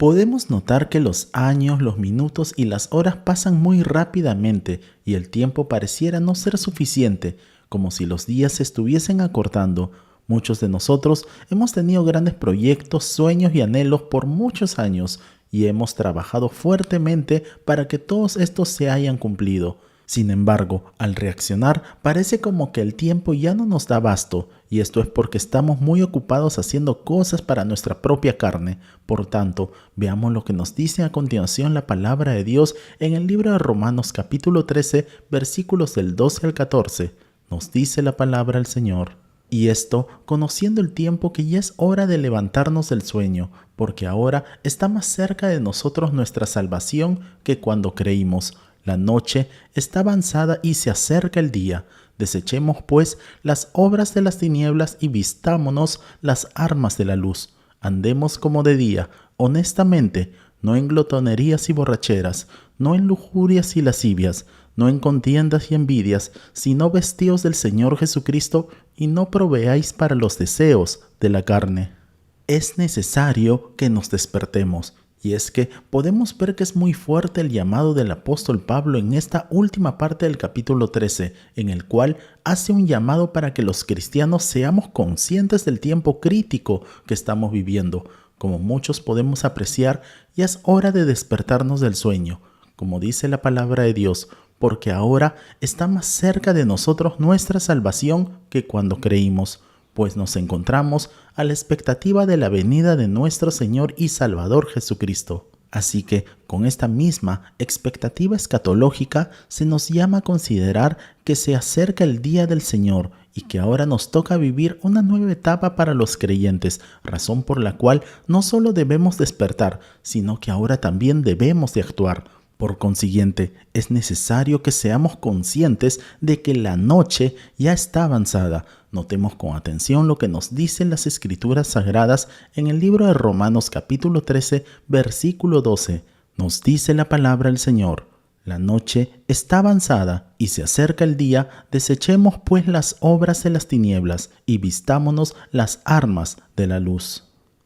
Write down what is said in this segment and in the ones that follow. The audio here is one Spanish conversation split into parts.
Podemos notar que los años, los minutos y las horas pasan muy rápidamente y el tiempo pareciera no ser suficiente, como si los días se estuviesen acortando. Muchos de nosotros hemos tenido grandes proyectos, sueños y anhelos por muchos años y hemos trabajado fuertemente para que todos estos se hayan cumplido. Sin embargo, al reaccionar, parece como que el tiempo ya no nos da abasto, y esto es porque estamos muy ocupados haciendo cosas para nuestra propia carne. Por tanto, veamos lo que nos dice a continuación la palabra de Dios en el libro de Romanos capítulo 13, versículos del 12 al 14. Nos dice la palabra del Señor. Y esto, conociendo el tiempo que ya es hora de levantarnos del sueño, porque ahora está más cerca de nosotros nuestra salvación que cuando creímos. La noche está avanzada y se acerca el día. Desechemos, pues, las obras de las tinieblas y vistámonos las armas de la luz. Andemos como de día, honestamente, no en glotonerías y borracheras, no en lujurias y lascivias, no en contiendas y envidias, sino vestidos del Señor Jesucristo y no proveáis para los deseos de la carne. Es necesario que nos despertemos. Y es que podemos ver que es muy fuerte el llamado del apóstol Pablo en esta última parte del capítulo 13, en el cual hace un llamado para que los cristianos seamos conscientes del tiempo crítico que estamos viviendo. Como muchos podemos apreciar, ya es hora de despertarnos del sueño, como dice la palabra de Dios, porque ahora está más cerca de nosotros nuestra salvación que cuando creímos, pues nos encontramos a la expectativa de la venida de nuestro Señor y Salvador Jesucristo. Así que, con esta misma expectativa escatológica, se nos llama a considerar que se acerca el día del Señor y que ahora nos toca vivir una nueva etapa para los creyentes, razón por la cual no solo debemos despertar, sino que ahora también debemos de actuar. Por consiguiente, es necesario que seamos conscientes de que la noche ya está avanzada. Notemos con atención lo que nos dicen las Escrituras Sagradas en el libro de Romanos capítulo 13, versículo 12. Nos dice la palabra del Señor: la noche está avanzada y se acerca el día, desechemos pues las obras de las tinieblas y vistámonos las armas de la luz.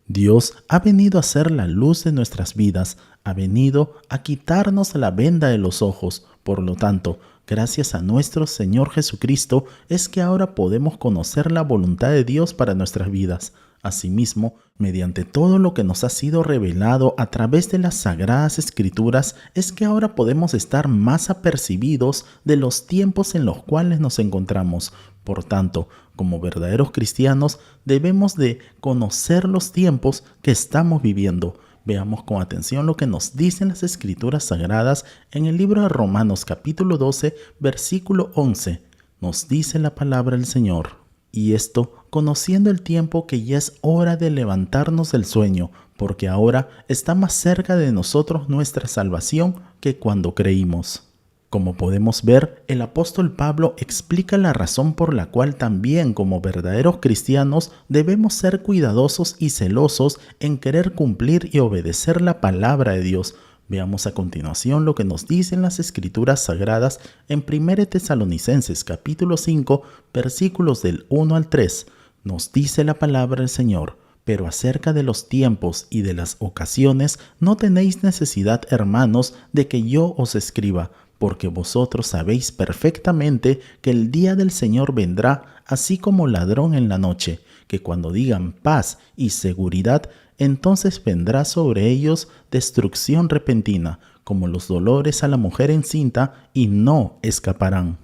Dios ha venido a ser la luz de nuestras vidas, ha venido a quitarnos la venda de los ojos. Por lo tanto, gracias a nuestro Señor Jesucristo es que ahora podemos conocer la voluntad de Dios para nuestras vidas. Asimismo, mediante todo lo que nos ha sido revelado a través de las Sagradas Escrituras, es que ahora podemos estar más apercibidos de los tiempos en los cuales nos encontramos. Por tanto, como verdaderos cristianos, debemos de conocer los tiempos que estamos viviendo. Veamos con atención lo que nos dicen las Escrituras Sagradas en el libro de Romanos capítulo 12, versículo 11. Nos dice la palabra del Señor. Y esto, conociendo el tiempo que ya es hora de levantarnos del sueño, porque ahora está más cerca de nosotros nuestra salvación que cuando creímos. Como podemos ver, el apóstol Pablo explica la razón por la cual también como verdaderos cristianos debemos ser cuidadosos y celosos en querer cumplir y obedecer la palabra de Dios. Veamos a continuación lo que nos dicen las Escrituras Sagradas en 1 Tesalonicenses capítulo 5, versículos del 1 al 3. Nos dice la palabra del Señor: pero acerca de los tiempos y de las ocasiones no tenéis necesidad, hermanos, de que yo os escriba, porque vosotros sabéis perfectamente que el día del Señor vendrá así como ladrón en la noche, que cuando digan paz y seguridad, entonces vendrá sobre ellos destrucción repentina, como los dolores a la mujer encinta, y no escaparán.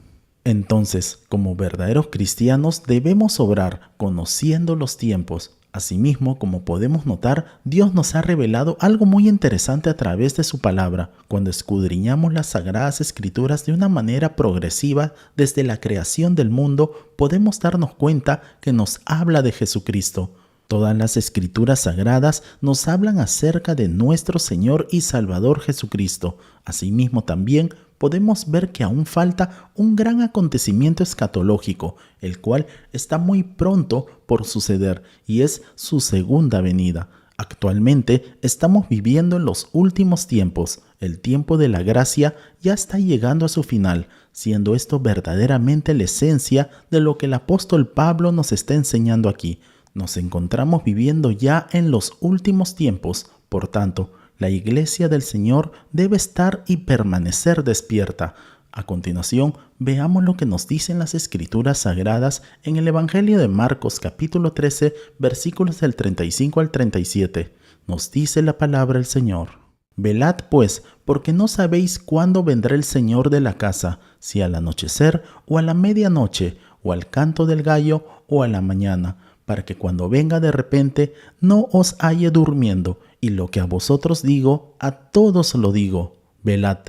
Entonces, como verdaderos cristianos, debemos obrar conociendo los tiempos. Asimismo, como podemos notar, Dios nos ha revelado algo muy interesante a través de su palabra. Cuando escudriñamos las Sagradas Escrituras de una manera progresiva desde la creación del mundo, podemos darnos cuenta que nos habla de Jesucristo. Todas las Escrituras Sagradas nos hablan acerca de nuestro Señor y Salvador Jesucristo. Asimismo, también podemos ver que aún falta un gran acontecimiento escatológico, el cual está muy pronto por suceder, y es su segunda venida. Actualmente estamos viviendo en los últimos tiempos. El tiempo de la gracia ya está llegando a su final, siendo esto verdaderamente la esencia de lo que el apóstol Pablo nos está enseñando aquí. Nos encontramos viviendo ya en los últimos tiempos. Por tanto, La iglesia del Señor debe estar y permanecer despierta. A continuación, veamos lo que nos dicen las Escrituras Sagradas en el Evangelio de Marcos capítulo 13, versículos del 35 al 37. Nos dice la palabra del Señor. Velad pues, porque no sabéis cuándo vendrá el Señor de la casa, si al anochecer, o a la medianoche, o al canto del gallo, o a la mañana, para que cuando venga de repente no os halle durmiendo, y lo que a vosotros digo, a todos lo digo, velad.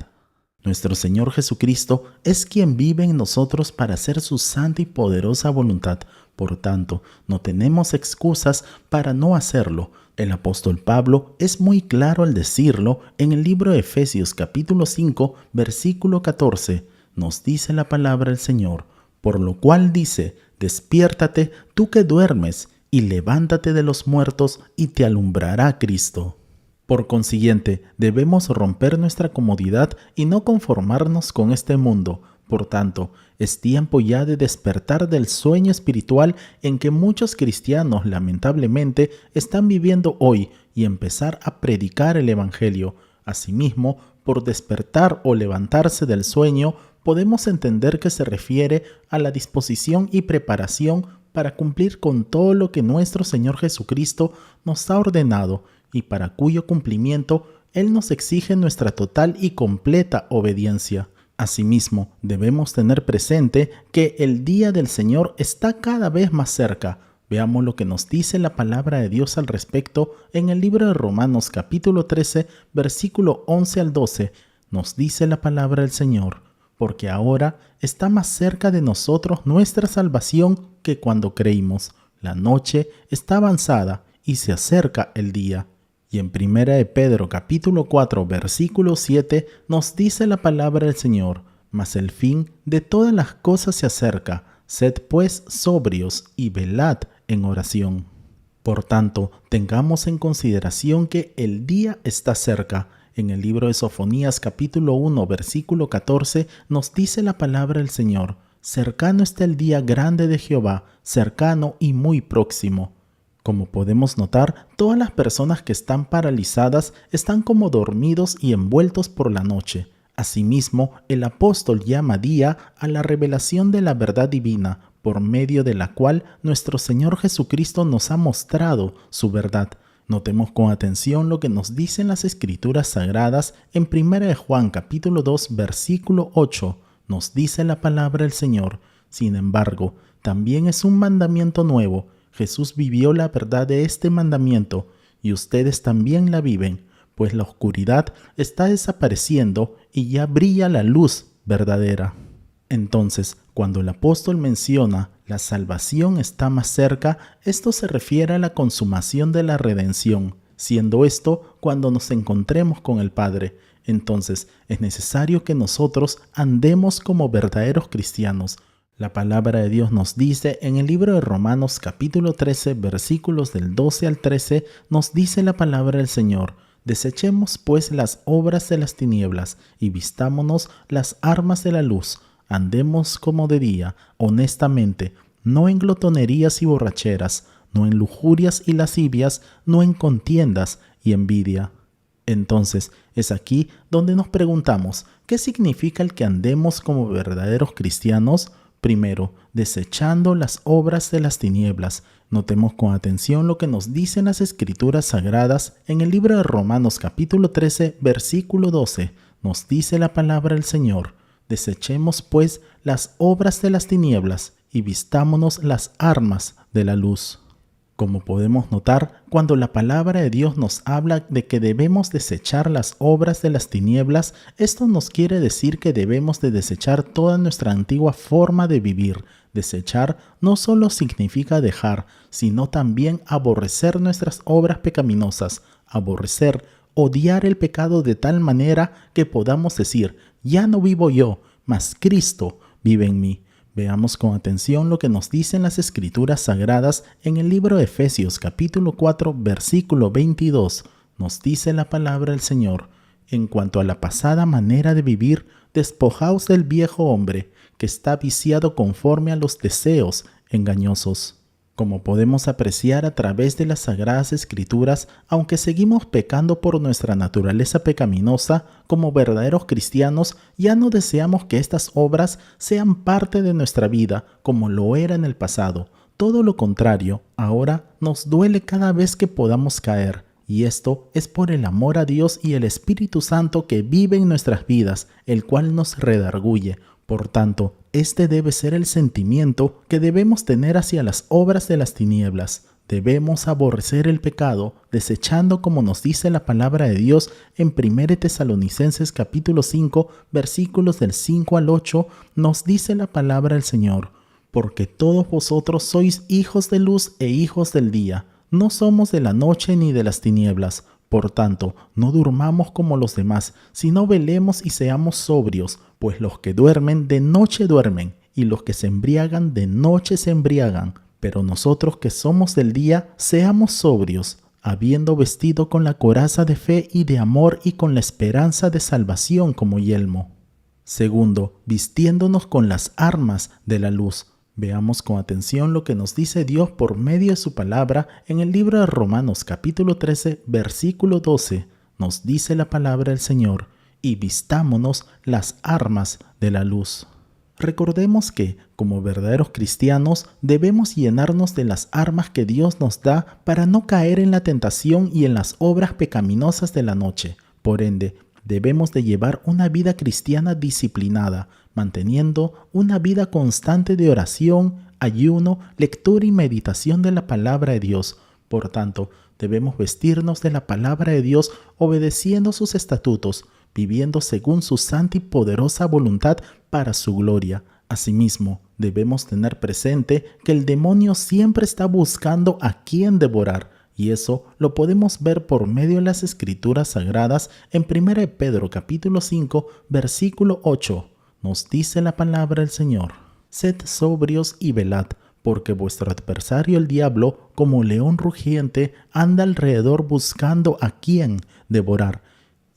Nuestro Señor Jesucristo es quien vive en nosotros para hacer su santa y poderosa voluntad. Por tanto, no tenemos excusas para no hacerlo. El apóstol Pablo es muy claro al decirlo en el libro de Efesios capítulo 5, versículo 14. Nos dice la palabra del Señor, por lo cual dice, despiértate tú que duermes, y levántate de los muertos, y te alumbrará Cristo. Por consiguiente, debemos romper nuestra comodidad y no conformarnos con este mundo. Por tanto, es tiempo ya de despertar del sueño espiritual en que muchos cristianos lamentablemente están viviendo hoy y empezar a predicar el Evangelio. Asimismo, por despertar o levantarse del sueño, podemos entender que se refiere a la disposición y preparación para cumplir con todo lo que nuestro Señor Jesucristo nos ha ordenado y para cuyo cumplimiento Él nos exige nuestra total y completa obediencia. Asimismo, debemos tener presente que el día del Señor está cada vez más cerca. Veamos lo que nos dice la palabra de Dios al respecto en el libro de Romanos capítulo 13, versículo 11 al 12. Nos dice la palabra del Señor, porque ahora está más cerca de nosotros nuestra salvación que cuando creímos. La noche está avanzada y se acerca el día. Y en 1 de Pedro capítulo 4 versículo 7 nos dice la palabra del Señor, mas el fin de todas las cosas se acerca, sed pues sobrios y velad en oración. Por tanto, tengamos en consideración que el día está cerca. En el libro de Sofonías capítulo 1 versículo 14 nos dice la palabra del Señor, cercano está el día grande de Jehová, cercano y muy próximo. Como podemos notar, todas las personas que están paralizadas están como dormidos y envueltos por la noche. Asimismo, el apóstol llama día a la revelación de la verdad divina, por medio de la cual nuestro Señor Jesucristo nos ha mostrado su verdad. Notemos con atención lo que nos dicen las Escrituras Sagradas en 1 de Juan capítulo 2 versículo 8. Nos dice la palabra del Señor, sin embargo, también es un mandamiento nuevo. Jesús vivió la verdad de este mandamiento y ustedes también la viven, pues la oscuridad está desapareciendo y ya brilla la luz verdadera. Entonces, cuando el apóstol menciona la salvación está más cerca, esto se refiere a la consumación de la redención, siendo esto cuando nos encontremos con el Padre. Entonces, es necesario que nosotros andemos como verdaderos cristianos. La palabra de Dios nos dice en el libro de Romanos capítulo 13 versículos del 12 al 13 nos dice la palabra del Señor, desechemos pues las obras de las tinieblas y vistámonos las armas de la luz, andemos como de día, honestamente, no en glotonerías y borracheras, no en lujurias y lascivias, no en contiendas y envidia. Entonces, es aquí donde nos preguntamos, ¿qué significa el que andemos como verdaderos cristianos? Primero, desechando las obras de las tinieblas. Notemos con atención lo que nos dicen las Escrituras Sagradas en el libro de Romanos capítulo 13, versículo 12. Nos dice la palabra del Señor, desechemos pues las obras de las tinieblas y vistámonos las armas de la luz. Como podemos notar, cuando la palabra de Dios nos habla de que debemos desechar las obras de las tinieblas, esto nos quiere decir que debemos de desechar toda nuestra antigua forma de vivir. Desechar no solo significa dejar, sino también aborrecer nuestras obras pecaminosas, aborrecer, odiar el pecado de tal manera que podamos decir, ya no vivo yo, mas Cristo vive en mí. Veamos con atención lo que nos dicen las Escrituras Sagradas en el libro de Efesios capítulo 4 versículo 22. Nos dice la palabra del Señor, en cuanto a la pasada manera de vivir, despojaos del viejo hombre, que está viciado conforme a los deseos engañosos. Como podemos apreciar a través de las Sagradas Escrituras, aunque seguimos pecando por nuestra naturaleza pecaminosa, como verdaderos cristianos ya no deseamos que estas obras sean parte de nuestra vida como lo era en el pasado. Todo lo contrario, ahora nos duele cada vez que podamos caer. Y esto es por el amor a Dios y el Espíritu Santo que vive en nuestras vidas, el cual nos redarguye. Por tanto, este debe ser el sentimiento que debemos tener hacia las obras de las tinieblas. Debemos aborrecer el pecado, desechando como nos dice la palabra de Dios en 1 Tesalonicenses capítulo 5, versículos del 5 al 8, nos dice la palabra del Señor: porque todos vosotros sois hijos de luz e hijos del día. No somos de la noche ni de las tinieblas. Por tanto, no durmamos como los demás, sino velemos y seamos sobrios, pues los que duermen de noche duermen, y los que se embriagan de noche se embriagan. Pero nosotros que somos del día, seamos sobrios, habiendo vestido con la coraza de fe y de amor y con la esperanza de salvación como yelmo. Segundo, vistiéndonos con las armas de la luz. Veamos con atención lo que nos dice Dios por medio de su palabra en el libro de Romanos capítulo 13, versículo 12. Nos dice la palabra del Señor: y vistámonos las armas de la luz. Recordemos que, como verdaderos cristianos, debemos llenarnos de las armas que Dios nos da para no caer en la tentación y en las obras pecaminosas de la noche. Por ende, debemos de llevar una vida cristiana disciplinada, manteniendo una vida constante de oración, ayuno, lectura y meditación de la palabra de Dios. Por tanto, debemos vestirnos de la palabra de Dios obedeciendo sus estatutos, viviendo según su santa y poderosa voluntad para su gloria. Asimismo, debemos tener presente que el demonio siempre está buscando a quién devorar, y eso lo podemos ver por medio de las Escrituras Sagradas en 1 Pedro capítulo 5, versículo 8. Nos dice la palabra del Señor: sed sobrios y velad, porque vuestro adversario el diablo, como león rugiente, anda alrededor buscando a quién devorar.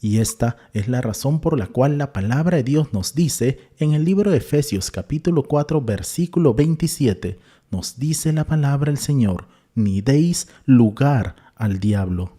Y esta es la razón por la cual la palabra de Dios nos dice en el libro de Efesios capítulo 4, versículo 27, nos dice la palabra del Señor: ni deis lugar al diablo.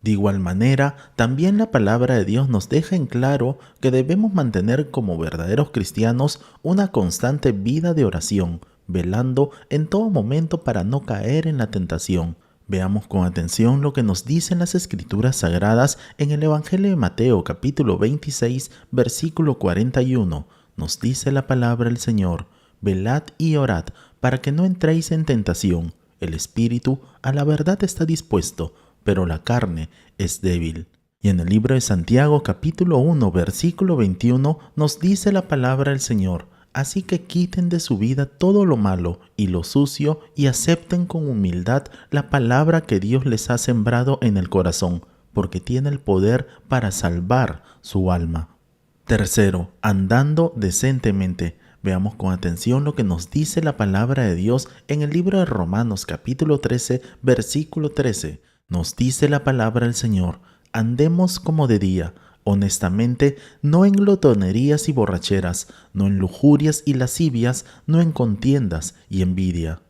De igual manera, también la palabra de Dios nos deja en claro que debemos mantener como verdaderos cristianos una constante vida de oración, velando en todo momento para no caer en la tentación. Veamos con atención lo que nos dicen las Escrituras Sagradas en el Evangelio de Mateo capítulo 26, versículo 41. Nos dice la palabra del Señor: velad y orad para que no entréis en tentación. El espíritu a la verdad está dispuesto, pero la carne es débil. Y en el libro de Santiago capítulo 1 versículo 21 nos dice la palabra del Señor: así que quiten de su vida todo lo malo y lo sucio y acepten con humildad la palabra que Dios les ha sembrado en el corazón, porque tiene el poder para salvar su alma. Tercero, andando decentemente. Veamos con atención lo que nos dice la palabra de Dios en el libro de Romanos capítulo 13, versículo 13. Nos dice la palabra del Señor: andemos como de día, honestamente, no en glotonerías y borracheras, no en lujurias y lascivias, no en contiendas y envidia.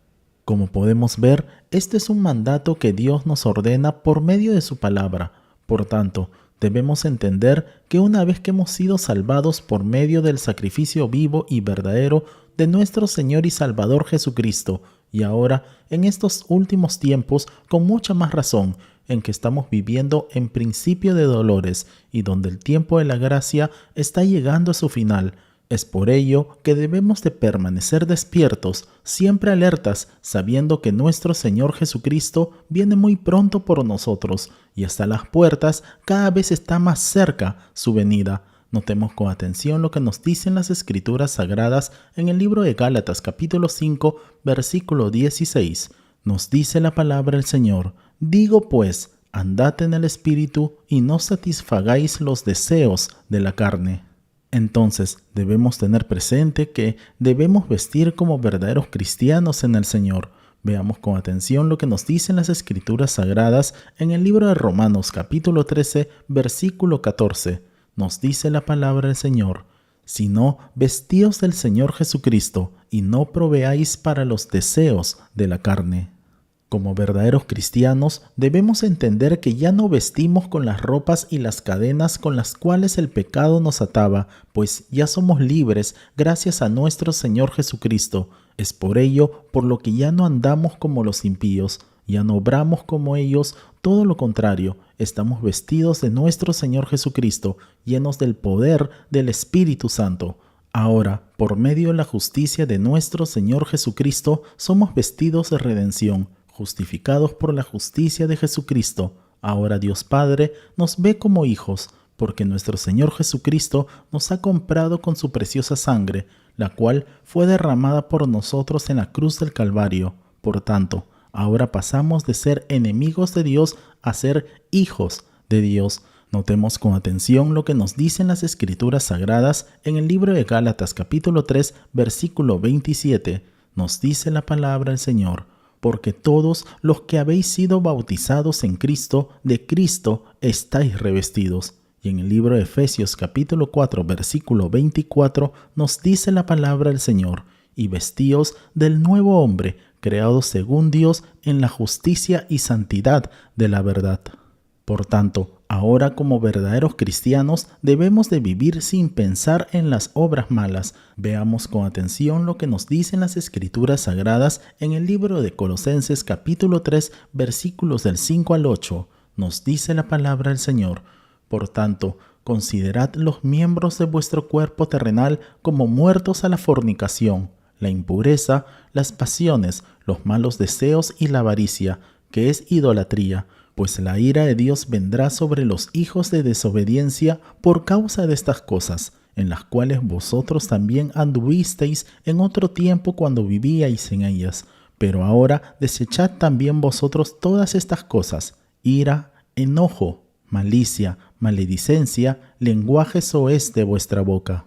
Como podemos ver, este es un mandato que Dios nos ordena por medio de su palabra. Por tanto, debemos entender que una vez que hemos sido salvados por medio del sacrificio vivo y verdadero de nuestro Señor y Salvador Jesucristo, y ahora, en estos últimos tiempos, con mucha más razón, en que estamos viviendo en principio de dolores y donde el tiempo de la gracia está llegando a su final, es por ello que debemos de permanecer despiertos, siempre alertas, sabiendo que nuestro Señor Jesucristo viene muy pronto por nosotros y hasta las puertas cada vez está más cerca su venida. Notemos con atención lo que nos dicen las Escrituras Sagradas en el libro de Gálatas capítulo 5, versículo 16. Nos dice la palabra del Señor: digo pues, andad en el Espíritu y no satisfagáis los deseos de la carne. Entonces debemos tener presente que debemos vestir como verdaderos cristianos en el Señor. Veamos con atención lo que nos dicen las Escrituras Sagradas en el libro de Romanos capítulo 13, versículo 14. Nos dice la palabra del Señor: sino vestíos del Señor Jesucristo y no proveáis para los deseos de la carne. Como verdaderos cristianos, debemos entender que ya no vestimos con las ropas y las cadenas con las cuales el pecado nos ataba, pues ya somos libres gracias a nuestro Señor Jesucristo. Es por ello por lo que ya no andamos como los impíos, ya no obramos como ellos, todo lo contrario, estamos vestidos de nuestro Señor Jesucristo, llenos del poder del Espíritu Santo. Ahora, por medio de la justicia de nuestro Señor Jesucristo, somos vestidos de redención, justificados por la justicia de Jesucristo. Ahora Dios Padre nos ve como hijos, porque nuestro Señor Jesucristo nos ha comprado con su preciosa sangre, la cual fue derramada por nosotros en la cruz del Calvario. Por tanto, ahora pasamos de ser enemigos de Dios a ser hijos de Dios. Notemos con atención lo que nos dicen las Escrituras Sagradas en el libro de Gálatas capítulo 3, versículo 27. Nos dice la palabra del Señor: porque todos los que habéis sido bautizados en Cristo, de Cristo estáis revestidos. Y en el libro de Efesios capítulo 4, versículo 24, nos dice la palabra del Señor: y vestíos del nuevo hombre, creado según Dios en la justicia y santidad de la verdad. Por tanto, ahora como verdaderos cristianos debemos de vivir sin pensar en las obras malas. Veamos con atención lo que nos dicen las Escrituras Sagradas en el libro de Colosenses capítulo 3, versículos del 5 al 8. Nos dice la palabra del Señor: por tanto, considerad los miembros de vuestro cuerpo terrenal como muertos a la fornicación, la impureza, las pasiones, los malos deseos y la avaricia, que es idolatría. Pues la ira de Dios vendrá sobre los hijos de desobediencia por causa de estas cosas, en las cuales vosotros también anduvisteis en otro tiempo cuando vivíais en ellas. Pero ahora desechad también vosotros todas estas cosas: ira, enojo, malicia, maledicencia, lenguaje soez de vuestra boca.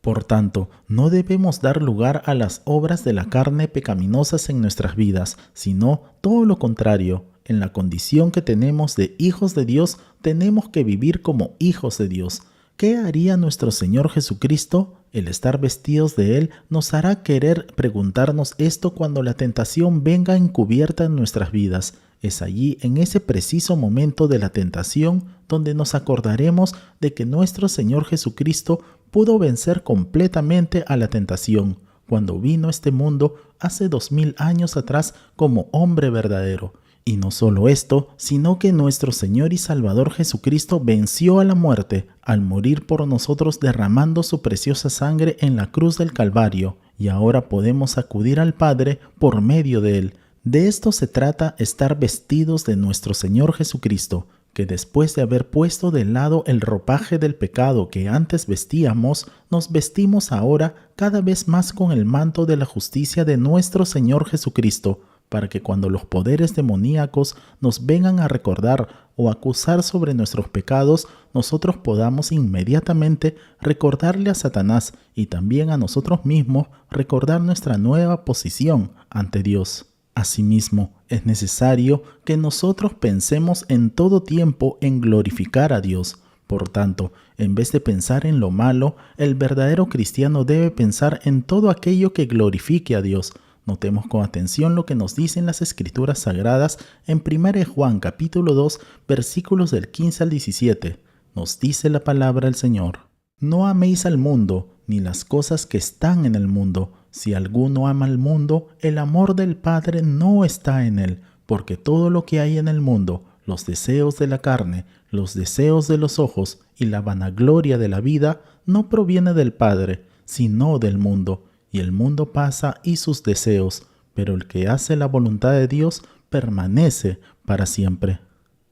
Por tanto, no debemos dar lugar a las obras de la carne pecaminosas en nuestras vidas, sino todo lo contrario. En la condición que tenemos de hijos de Dios, tenemos que vivir como hijos de Dios. ¿Qué haría nuestro Señor Jesucristo? El estar vestidos de Él nos hará querer preguntarnos esto cuando la tentación venga encubierta en nuestras vidas. Es allí, en ese preciso momento de la tentación, donde nos acordaremos de que nuestro Señor Jesucristo pudo vencer completamente a la tentación, cuando vino a este mundo hace 2000 años atrás como hombre verdadero. Y no solo esto, sino que nuestro Señor y Salvador Jesucristo venció a la muerte al morir por nosotros derramando su preciosa sangre en la cruz del Calvario, y ahora podemos acudir al Padre por medio de Él. De esto se trata estar vestidos de nuestro Señor Jesucristo, que después de haber puesto de lado el ropaje del pecado que antes vestíamos, nos vestimos ahora cada vez más con el manto de la justicia de nuestro Señor Jesucristo, para que cuando los poderes demoníacos nos vengan a recordar o acusar sobre nuestros pecados, nosotros podamos inmediatamente recordarle a Satanás y también a nosotros mismos recordar nuestra nueva posición ante Dios. Asimismo, es necesario que nosotros pensemos en todo tiempo en glorificar a Dios. Por tanto, en vez de pensar en lo malo, el verdadero cristiano debe pensar en todo aquello que glorifique a Dios. Notemos con atención lo que nos dicen las Escrituras Sagradas en 1 Juan capítulo 2, versículos del 15 al 17. Nos dice la palabra del Señor: no améis al mundo, ni las cosas que están en el mundo. Si alguno ama al mundo, el amor del Padre no está en él, porque todo lo que hay en el mundo, los deseos de la carne, los deseos de los ojos y la vanagloria de la vida, no proviene del Padre, sino del mundo. Y el mundo pasa y sus deseos, pero el que hace la voluntad de Dios permanece para siempre.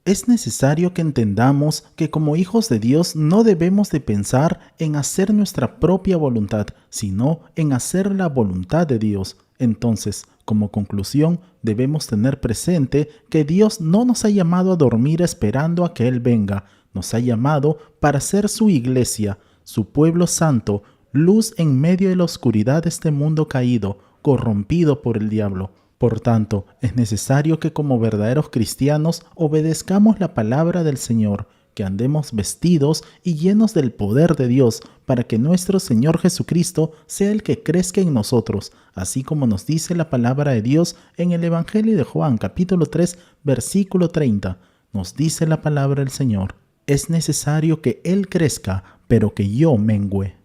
Es necesario que entendamos que como hijos de Dios no debemos de pensar en hacer nuestra propia voluntad, sino en hacer la voluntad de Dios. Entonces, como conclusión, debemos tener presente que Dios no nos ha llamado a dormir esperando a que Él venga, nos ha llamado para ser su iglesia, su pueblo santo, luz en medio de la oscuridad de este mundo caído, corrompido por el diablo. Por tanto, es necesario que como verdaderos cristianos obedezcamos la palabra del Señor, que andemos vestidos y llenos del poder de Dios, para que nuestro Señor Jesucristo sea el que crezca en nosotros, así como nos dice la palabra de Dios en el Evangelio de Juan, capítulo 3, versículo 30. Nos dice la palabra del Señor: es necesario que Él crezca, pero que yo mengüe.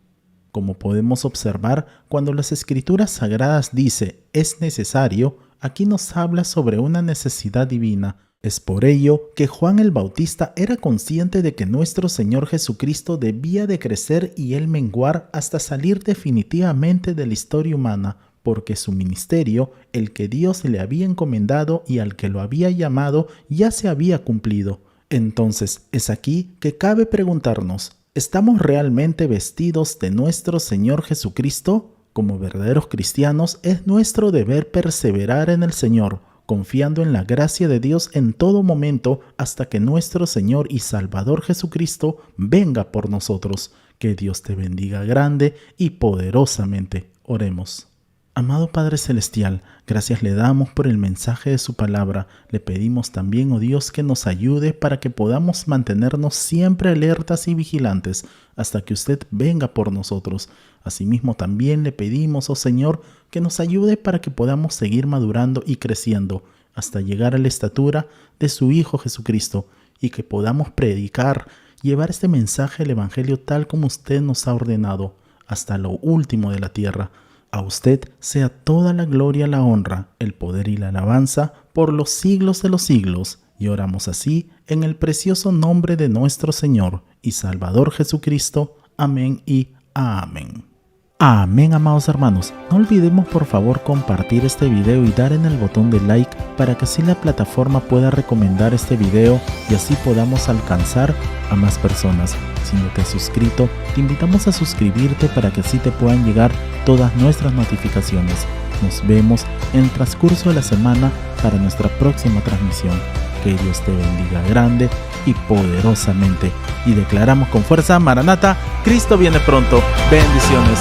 Como podemos observar, cuando las Escrituras Sagradas dice es necesario, aquí nos habla sobre una necesidad divina. Es por ello que Juan el Bautista era consciente de que nuestro Señor Jesucristo debía de crecer y Él menguar hasta salir definitivamente de la historia humana, porque su ministerio, el que Dios le había encomendado y al que lo había llamado, ya se había cumplido. Entonces es aquí que cabe preguntarnos: ¿estamos realmente vestidos de nuestro Señor Jesucristo? Como verdaderos cristianos, es nuestro deber perseverar en el Señor, confiando en la gracia de Dios en todo momento hasta que nuestro Señor y Salvador Jesucristo venga por nosotros. Que Dios te bendiga grande y poderosamente. Oremos. Amado Padre Celestial, gracias le damos por el mensaje de su palabra. Le pedimos también, oh Dios, que nos ayude para que podamos mantenernos siempre alertas y vigilantes hasta que usted venga por nosotros. Asimismo también le pedimos, oh Señor, que nos ayude para que podamos seguir madurando y creciendo hasta llegar a la estatura de su Hijo Jesucristo, y que podamos predicar, llevar este mensaje del Evangelio tal como usted nos ha ordenado, hasta lo último de la tierra. A usted sea toda la gloria, la honra, el poder y la alabanza por los siglos de los siglos. Y oramos así en el precioso nombre de nuestro Señor y Salvador Jesucristo. Amén y amén. Amén, amados hermanos. No olvidemos por favor compartir este video y dar en el botón de like para que así la plataforma pueda recomendar este video y así podamos alcanzar a más personas. Si no te has suscrito, te invitamos a suscribirte para que así te puedan llegar todas nuestras notificaciones. Nos vemos en el transcurso de la semana para nuestra próxima transmisión. Que Dios te bendiga grande y poderosamente. Y declaramos con fuerza: Maranata, Cristo viene pronto. Bendiciones.